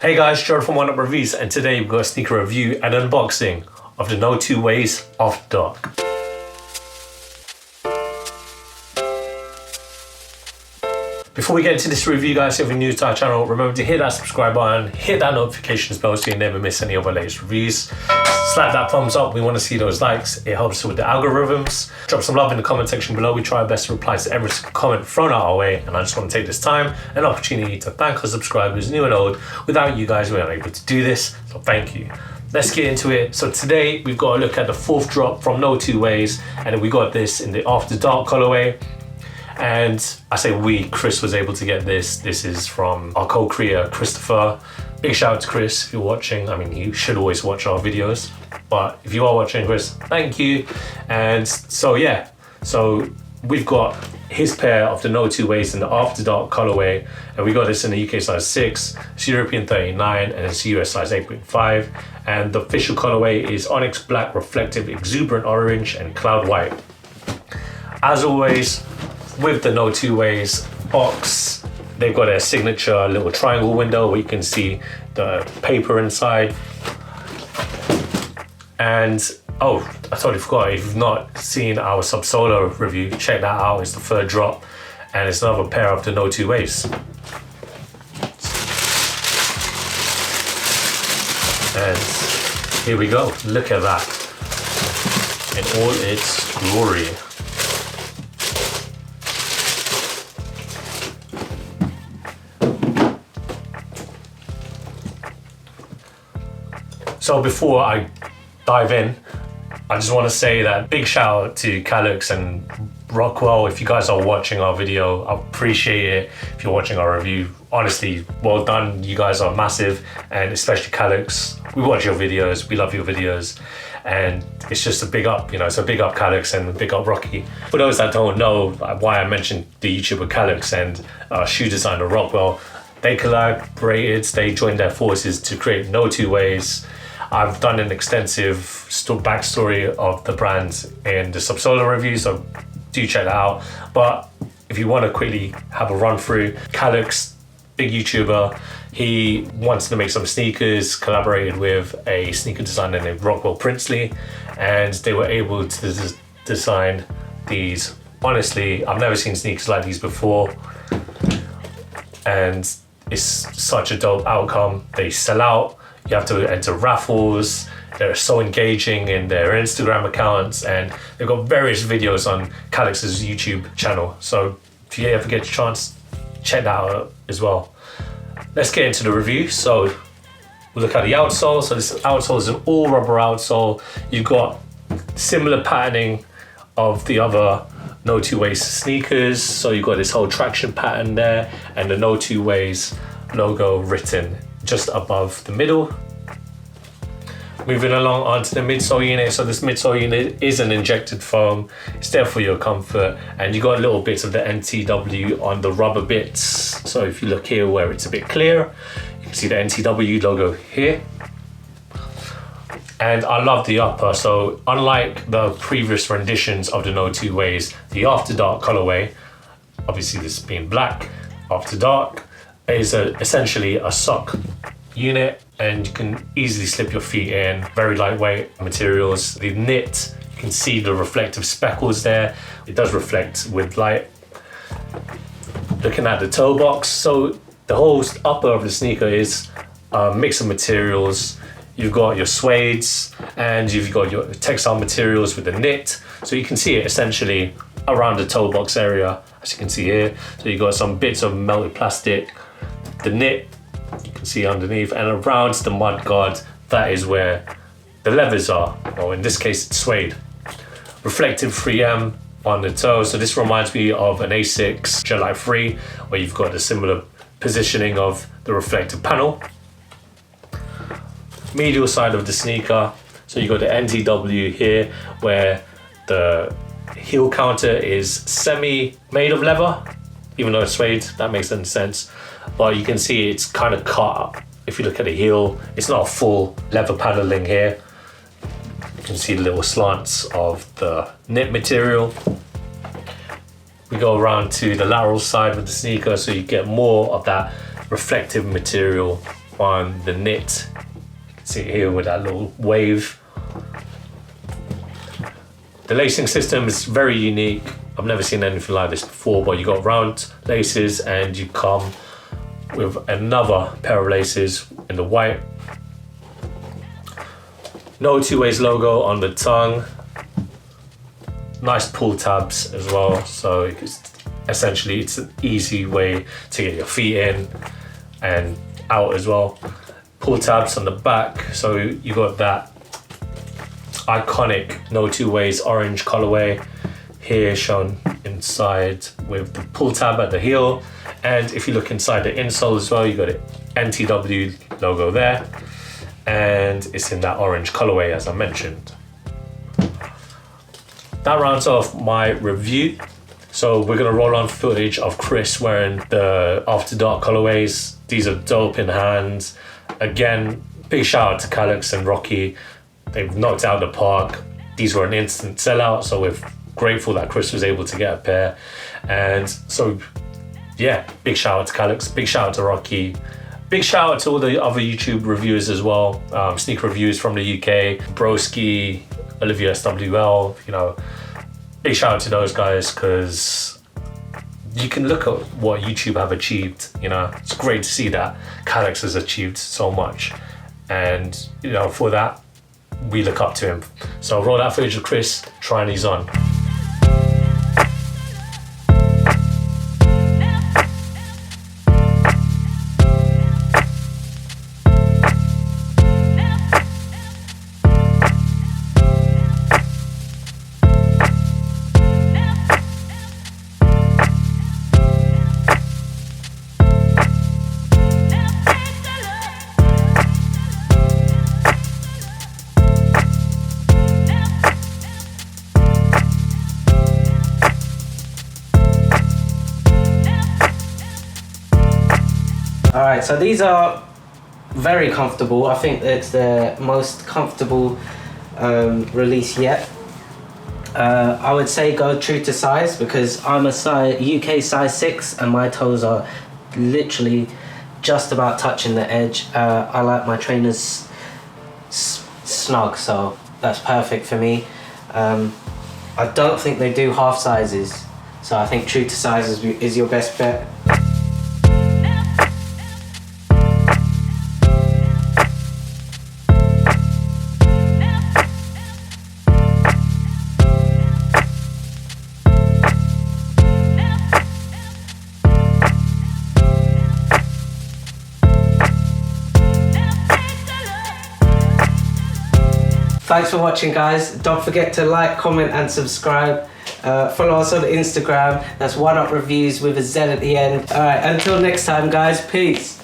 Hey guys, Gerald from Oneupreviewz, and today we've got a sneaker review and unboxing of the NOTWOWAYS After Dark. Before we get into this review, guys, if you're new to our channel, remember to hit that subscribe button, hit that notifications bell so you never miss any of our latest reviews. Slap that thumbs up, we want to see those likes, it helps with the algorithms. Drop some love in the comment section below, we try our best to reply to every single comment thrown our way, and I just want to take this time and opportunity to thank our subscribers, new and old. Without you guys, we aren't able to do this, so thank you. Let's get into it. So today we've got a look at the fourth drop from NOTWOWAYS, and we got this in the After Dark colorway. And I say Chris was able to get this. This is from our co-creator, Christopher. Big shout out to Chris if you're watching. I mean, you should always watch our videos, but if you are watching, Chris, thank you. And so yeah, so we've got his pair of the NOTWOWAYS in the After Dark colorway, and we got this in the UK size 6, it's European 39, and it's US size 8.5. And the official colorway is onyx black, reflective, exuberant orange, and cloud white. As always, with the NOTWOWAYS box, they've got a signature little triangle window where you can see the paper inside. And oh, I totally forgot, if you've not seen our Subsolar review, check that out. It's the third drop, and it's another pair of the NOTWOWAYS. And here we go, look at that in all its glory. So before I dive in, I just want to say that big shout out to Calix and Rockwell. If you guys are watching our video, I appreciate it. If you're watching our review, honestly, well done. You guys are massive, and especially Calix. We watch your videos, we love your videos, and it's just a big up, you know, it's a big up Calix and a big up Rocky. For those that don't know why I mentioned the YouTuber Calix and shoe designer Rockwell, they collaborated, they joined their forces to create NOTWOWAYS. I've done an extensive backstory of the brand in the Subsolar review, so do check that out. But if you want to quickly have a run through, Calix, big YouTuber, he wanted to make some sneakers, collaborated with a sneaker designer named Rockwell Princely, and they were able to design these. Honestly, I've never seen sneakers like these before, and it's such a dope outcome. They sell out. You have to enter raffles. They're so engaging in their Instagram accounts, and they've got various videos on Calix's YouTube channel. So if you ever get a chance, check that out as well. Let's get into the review. So we'll look at the outsole. So this outsole is an all rubber outsole. You've got similar patterning of the other NOTWOWAYS sneakers. So you've got this whole traction pattern there, and the NOTWOWAYS logo written just above the middle. Moving along onto the midsole unit. So this midsole unit is an injected foam. It's there for your comfort, and you got little bits of the NTW on the rubber bits. So if you look here where it's a bit clear, you can see the NTW logo here. And I love the upper. So unlike the previous renditions of the NOTWOWAYS, the After Dark colorway, obviously this being black, After Dark, is essentially a sock unit, and you can easily slip your feet in. Very lightweight materials. The knit, you can see the reflective speckles there. It does reflect with light. Looking at the toe box, so the whole upper of the sneaker is a mix of materials. You've got your suedes, and you've got your textile materials with the knit. So you can see it essentially around the toe box area, as you can see here. So you've got some bits of melted plastic, the knit you can see underneath, and around the mud guard, that is where the levers are, or in this case it's suede. Reflective 3M on the toe, so this reminds me of an Asics Gelite 3, where you've got a similar positioning of the reflective panel. Medial side of the sneaker, so you got the NTW here, where the heel counter is semi made of leather, even though it's suede. That makes sense, but you can see it's kind of cut. If you look at the heel, it's not a full leather paneling here. You can see the little slants of the knit material. We go around to the lateral side of the sneaker, so you get more of that reflective material on the knit. You can see it here with that little wave. The lacing system is very unique. I've never seen anything like this before, but you got round laces and you come with another pair of laces in the white. No Two Ways logo on the tongue. Nice pull tabs as well, so essentially it's an easy way to get your feet in and out as well. Pull tabs on the back, so you got that iconic No Two Ways orange colorway here shown inside with the pull tab at the heel. And if you look inside the insole as well, you got an NTW logo there, and it's in that orange colorway as I mentioned. That rounds off my review. So we're gonna roll on footage of Chris wearing the After Dark colorways. These are dope in hand. Again, big shout out to Calix and Rocky. They've knocked out the park. These were an instant sellout, so we're grateful that Chris was able to get a pair. And so, yeah, big shout out to Calix, big shout out to Rocky. Big shout out to all the other YouTube reviewers as well. Sneaker Reviews from the UK, Broski, Olivia SWL, you know, big shout out to those guys, because you can look at what YouTube have achieved. You know, it's great to see that Calix has achieved so much, and you know, for that we look up to him. So roll that footage of Chris trying these on. Alright, so these are very comfortable. I think it's the most comfortable release yet. I would say go true to size, because I'm a UK size 6 and my toes are literally just about touching the edge. I like my trainers snug, so that's perfect for me. I don't think they do half sizes, so I think true to size is your best bet. Thanks for watching, guys. Don't forget to like, comment and subscribe. Follow us on Instagram. That's Oneupreviewz with a Z at the end. Alright, until next time, guys. Peace.